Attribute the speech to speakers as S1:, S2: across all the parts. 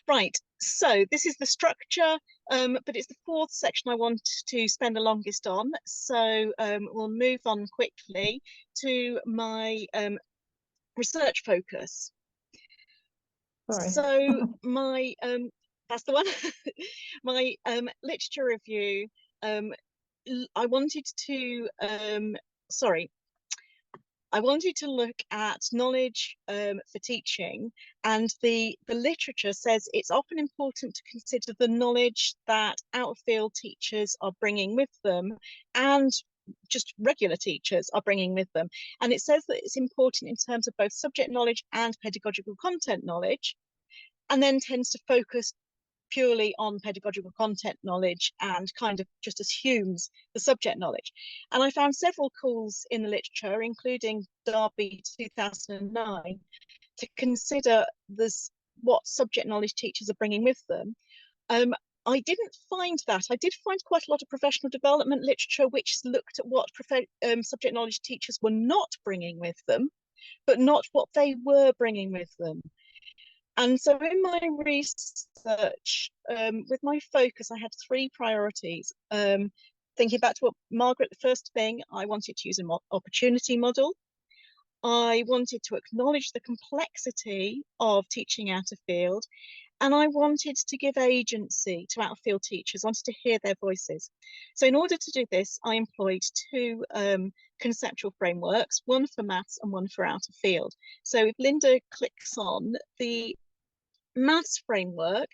S1: Right, so this is the structure, but it's the fourth section I want to spend the longest on. So we'll move on quickly to my research focus.
S2: Sorry.
S1: So my that's the one. My literature review. I wanted to sorry. I wanted to look at knowledge for teaching, and the literature says it's often important to consider the knowledge that out-of-field teachers are bringing with them and just regular teachers are bringing with them. And it says that it's important in terms of both subject knowledge and pedagogical content knowledge, and then tends to focus purely on pedagogical content knowledge and kind of just assumes the subject knowledge. And I found several calls in the literature, including Derby 2009, to consider this, what subject knowledge teachers are bringing with them. I didn't find that. I did find quite a lot of professional development literature which looked at what subject knowledge teachers were not bringing with them, but not what they were bringing with them. And so in my research, with my focus, I had three priorities. Thinking back to what Margaret, the first thing, I wanted to use an opportunity model. I wanted to acknowledge the complexity of teaching out of field, and I wanted to give agency to out of field teachers, I wanted to hear their voices. So in order to do this, I employed two conceptual frameworks, one for maths and one for out of field. So if Linda clicks on the maths framework,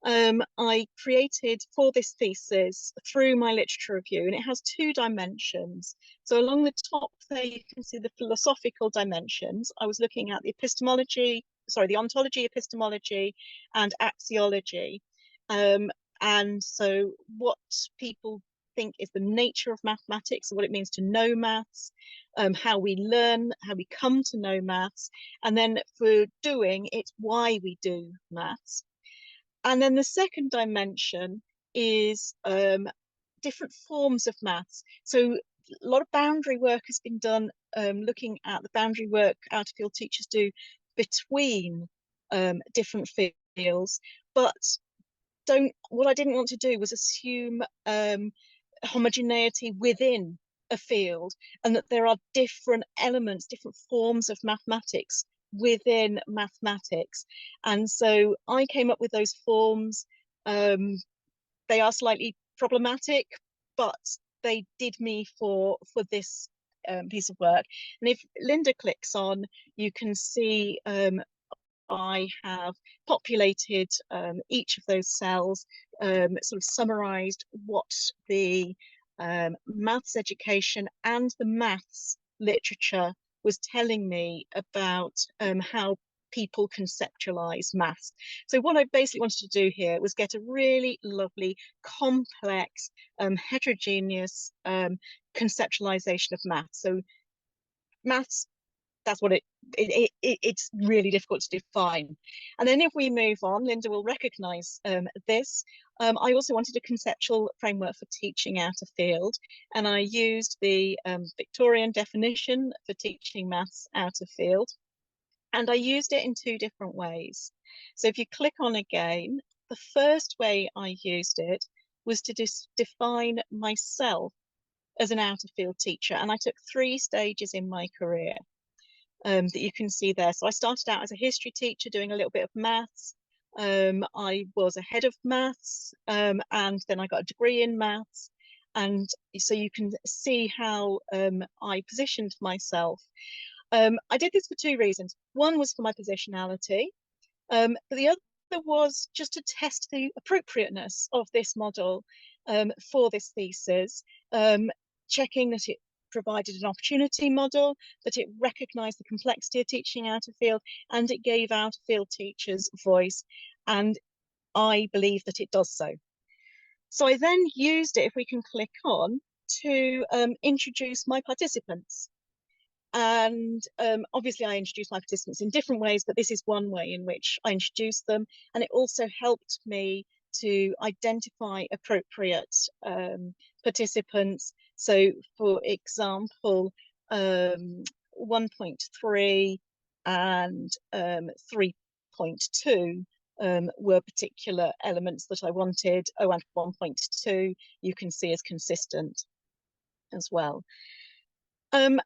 S1: I created for this thesis through my literature review, and it has two dimensions. So along the top there, you can see the philosophical dimensions. I was looking at the epistemology, sorry, the ontology, epistemology, and axiology. And so what people think is the nature of mathematics, what it means to know maths, how we learn, how we come to know maths, and then for doing, it's why we do maths. And then the second dimension is different forms of maths. So a lot of boundary work has been done looking at the boundary work out-of-field teachers do between different fields, but what I didn't want to do was assume homogeneity within a field, and that there are different elements, different forms of mathematics within mathematics. And so I came up with those forms. They are slightly problematic, but they did me for this piece of work. And if Linda clicks on, you can see I have populated each of those cells, sort of summarized what the maths education and the maths literature was telling me about how people conceptualize maths. So what I basically wanted to do here was get a really lovely, complex, heterogeneous conceptualization of maths. So maths, that's what it's really difficult to define. And then if we move on, Linda will recognize this. I also wanted a conceptual framework for teaching out of field, and I used the Victorian definition for teaching maths out of field, and I used it in two different ways. So if you click on again, the first way I used it was to define myself as an out of field teacher, and I took 3 stages in my career. That you can see there. So I started out as a history teacher doing a little bit of maths. I was a head of maths, and then I got a degree in maths. And so you can see how I positioned myself. I did this for 2 reasons. One was for my positionality, but the other was just to test the appropriateness of this model for this thesis, checking that it provided an opportunity model, that it recognized the complexity of teaching out of field, and it gave out of field teachers voice. And I believe that it does so. So I then used it, if we can click on, to introduce my participants. And obviously I introduced my participants in different ways, but this is one way in which I introduced them. And it also helped me to identify appropriate participants. So for example, 1.3 and 3.2 were particular elements that I wanted. Oh, and 1.2 you can see is consistent as well. And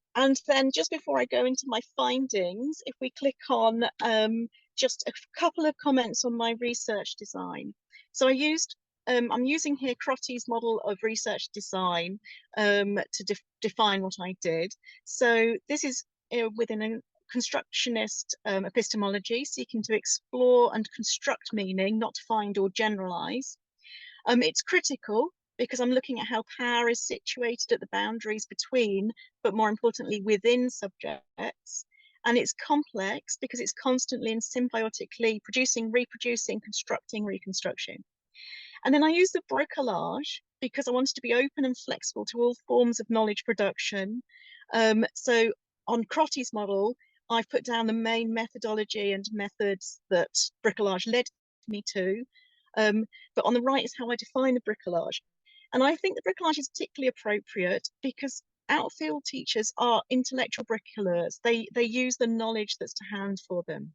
S1: then just before I go into my findings, if we click on just a couple of comments on my research design. So I'm using here Crotty's model of research design to define what I did. So this is within a constructionist epistemology, seeking to explore and construct meaning, not to find or generalize. It's critical because I'm looking at how power is situated at the boundaries between, but more importantly, within subjects. And it's complex because it's constantly and symbiotically producing, reproducing, constructing, reconstruction. And then I use the bricolage because I wanted to be open and flexible to all forms of knowledge production. So on Crotty's model, I've put down the main methodology and methods that bricolage led me to. But on the right is how I define the bricolage. And I think the bricolage is particularly appropriate because outfield teachers are intellectual bricoleurs. They use the knowledge that's to hand for them.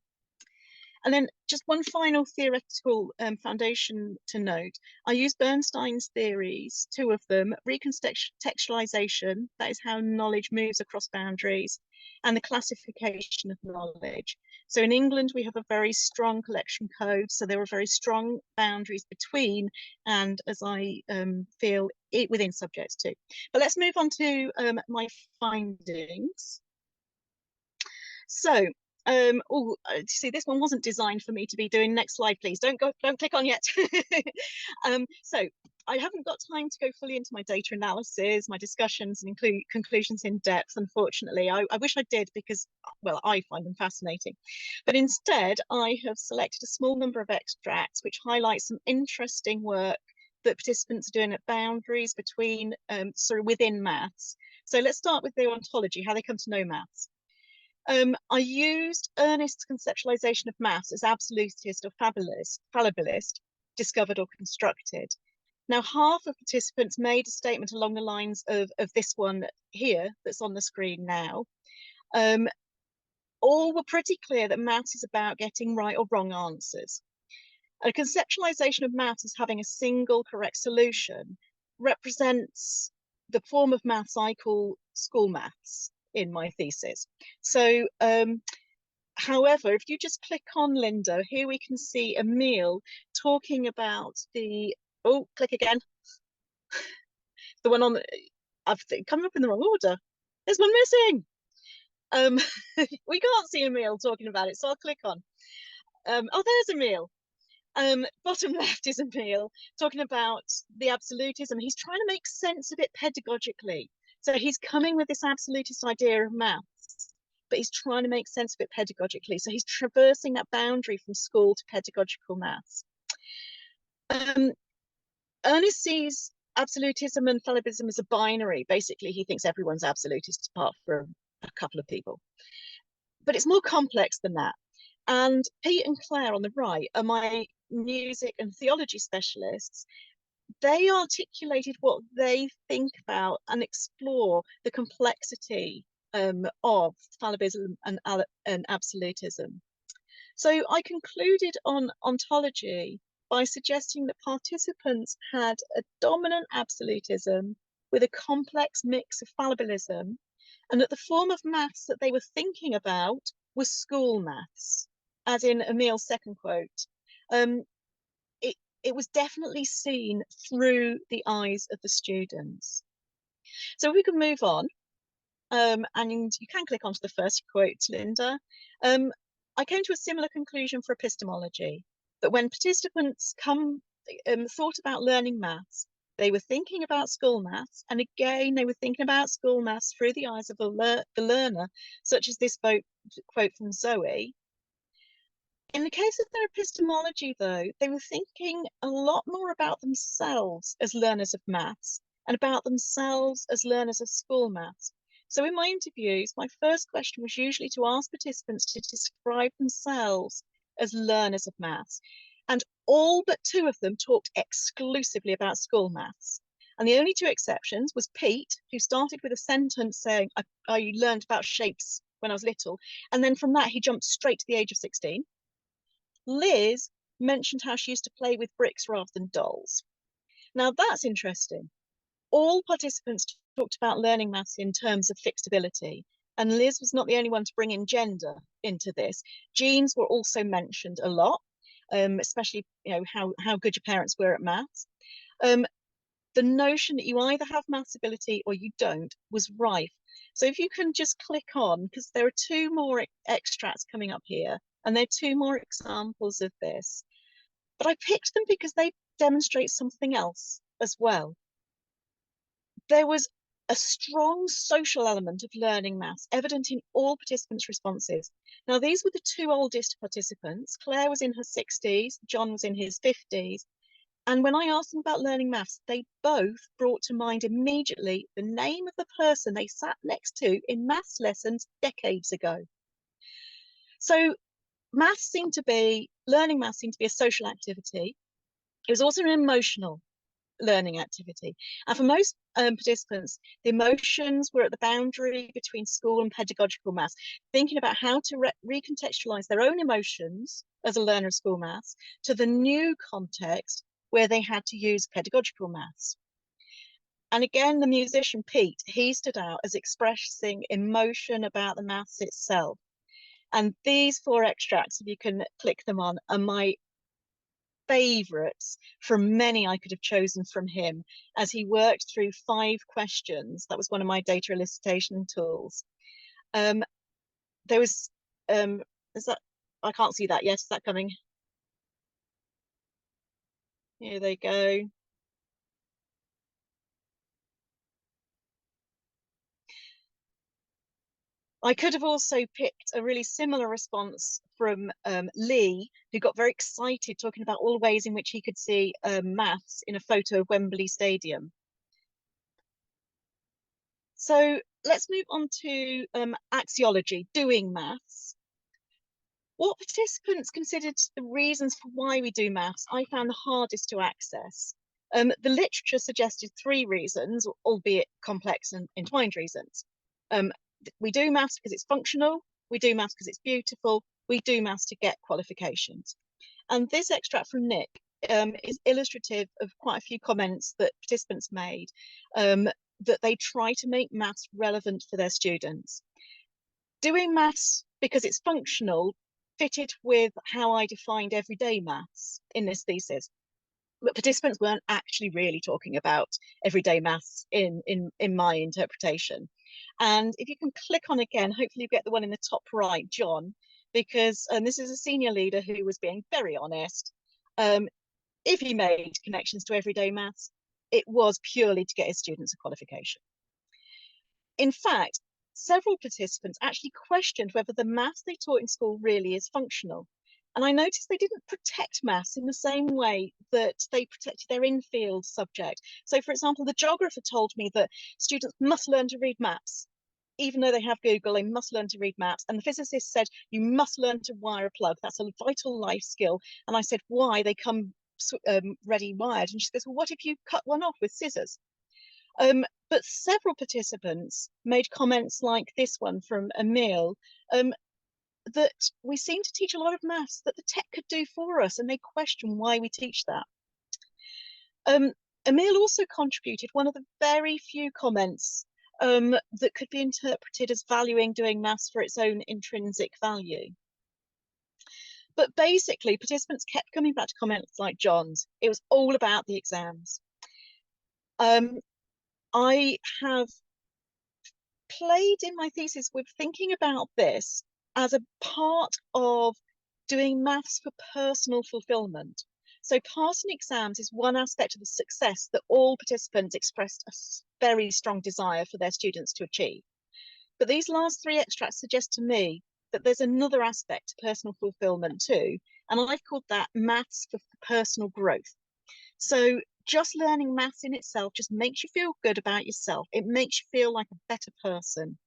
S1: And then just one final theoretical foundation to note. I use Bernstein's theories, two of them: recontextualization, that is how knowledge moves across boundaries, and the classification of knowledge. So in England, we have a very strong collection code. So there are very strong boundaries between, and as I feel, within subjects too. But let's move on to my findings. So, see, this one wasn't designed for me to be doing. Next slide, please. Don't click on yet. So I haven't got time to go fully into my data analysis, my discussions, and include conclusions in depth. Unfortunately, I wish I did because, well, I find them fascinating. But instead, I have selected a small number of extracts which highlight some interesting work that participants are doing at boundaries between, sort of within maths. So let's start with their ontology, how they come to know maths. I used Ernest's conceptualization of maths as absolutist or fallibilist, discovered or constructed. Now, half of participants made a statement along the lines of this one here that's on the screen now. All were pretty clear that maths is about getting right or wrong answers. A conceptualization of maths as having a single correct solution represents the form of maths I call school maths in my thesis. So, however, if you just click on Linda, here we can see Emil talking about the, oh, click again. The one on, I've come up in the wrong order. There's one missing. We can't see Emil talking about it, so I'll click on. Oh, there's Emil. Bottom left is Emil talking about the absolutism. He's trying to make sense of it pedagogically. So he's coming with this absolutist idea of maths, but he's trying to make sense of it pedagogically. So he's traversing that boundary from school to pedagogical maths. Ernest sees absolutism and fallibilism as a binary. Basically, he thinks everyone's absolutist apart from a couple of people. But it's more complex than that. And Pete and Claire on the right are my music and theology specialists. They articulated what they think about and explore the complexity of fallibilism and absolutism. So I concluded on ontology by suggesting that participants had a dominant absolutism with a complex mix of fallibilism, and that the form of maths that they were thinking about was school maths, as in Emil's second quote. It was definitely seen through the eyes of the students. So we can move on, and you can click onto the first quote, Linda. I came to a similar conclusion for epistemology, that when participants thought about learning maths, they were thinking about school maths, and again, they were thinking about school maths through the eyes of the learner, such as this quote from Zoe. In the case of their epistemology, though, they were thinking a lot more about themselves as learners of maths and about themselves as learners of school maths. So in my interviews, my first question was usually to ask participants to describe themselves as learners of maths. And all but two of them talked exclusively about school maths. And the only two exceptions was Pete, who started with a sentence saying, I learned about shapes when I was little. And then from that, he jumped straight to the age of 16. Liz mentioned how she used to play with bricks rather than dolls. Now that's interesting. All participants talked about learning maths in terms of fixed ability, and Liz was not the only one to bring in gender into this. Genes were also mentioned a lot, especially how good your parents were at maths. The notion that you either have maths ability or you don't was rife. So if you can just click on, because there are two more extracts coming up here, and there are two more examples of this. But I picked them because they demonstrate something else as well. There was a strong social element of learning maths evident in all participants' responses. Now, these were the two oldest participants. Claire was in her 60s, John was in his 50s. And when I asked them about learning maths, they both brought to mind immediately the name of the person they sat next to in maths lessons decades ago. So learning maths seemed to be a social activity. It was also an emotional learning activity. And for most participants, the emotions were at the boundary between school and pedagogical maths, thinking about how to recontextualize their own emotions as a learner of school maths to the new context where they had to use pedagogical maths. And again, the musician Pete, he stood out as expressing emotion about the maths itself. And these four extracts, if you can click them on, are my favourites from many I could have chosen from him as he worked through 5 questions. That was one of my data elicitation tools. There was, is that, I can't see that yet, is that coming? Here they go. I could have also picked a really similar response from Lee, who got very excited talking about all the ways in which he could see maths in a photo of Wembley Stadium. So let's move on to axiology, doing maths. What participants considered the reasons for why we do maths, I found the hardest to access. The literature suggested 3 reasons, albeit complex and entwined reasons. We do maths because it's functional, we do maths because it's beautiful, we do maths to get qualifications. And this extract from Nick is illustrative of quite a few comments that participants made, that they try to make maths relevant for their students. Doing maths because it's functional fitted with how I defined everyday maths in this thesis. But participants weren't actually really talking about everyday maths in my interpretation. And if you can click on again, hopefully you get the one in the top right, John, because this is a senior leader who was being very honest. If he made connections to everyday maths, it was purely to get his students a qualification. In fact, several participants actually questioned whether the maths they taught in school really is functional. And I noticed they didn't protect maths in the same way that they protected their in-field subject. So, for example, the geographer told me that students must learn to read maps. Even though they have Google, they must learn to read maps. And the physicist said, you must learn to wire a plug. That's a vital life skill. And I said, why? They come ready wired. And she goes, well, what if you cut one off with scissors? But several participants made comments like this one from Emil, that we seem to teach a lot of maths that the tech could do for us, and they question why we teach that. Emil also contributed one of the very few comments that could be interpreted as valuing doing maths for its own intrinsic value. But basically, participants kept coming back to comments like John's. It was all about the exams. I have played in my thesis with thinking about this as a part of doing maths for personal fulfillment. So passing exams is one aspect of the success that all participants expressed a very strong desire for their students to achieve. But these last 3 extracts suggest to me that there's another aspect to personal fulfillment too, and I've called that maths for personal growth. So just learning maths in itself just makes you feel good about yourself. It makes you feel like a better person.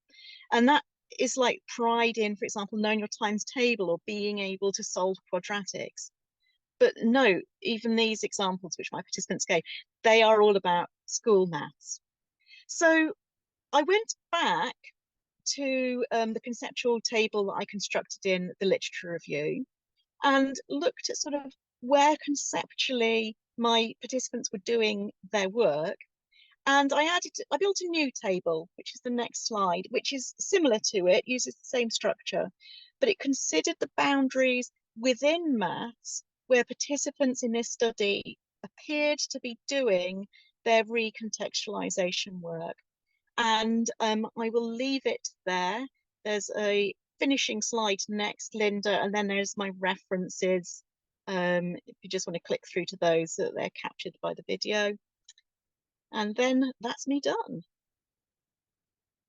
S1: And that is like pride in, for example, knowing your times table or being able to solve quadratics. But no, even these examples which my participants gave, they are all about school maths. So I went back to the conceptual table that I constructed in the literature review and looked at sort of where conceptually my participants were doing their work. And I built a new table, which is the next slide, which is similar to it, uses the same structure, but it considered the boundaries within maths where participants in this study appeared to be doing their recontextualization work. And I will leave it there. There's a finishing slide next, Linda, and then there's my references. If you just want to click through to those, that they're captured by the video. And then that's me done.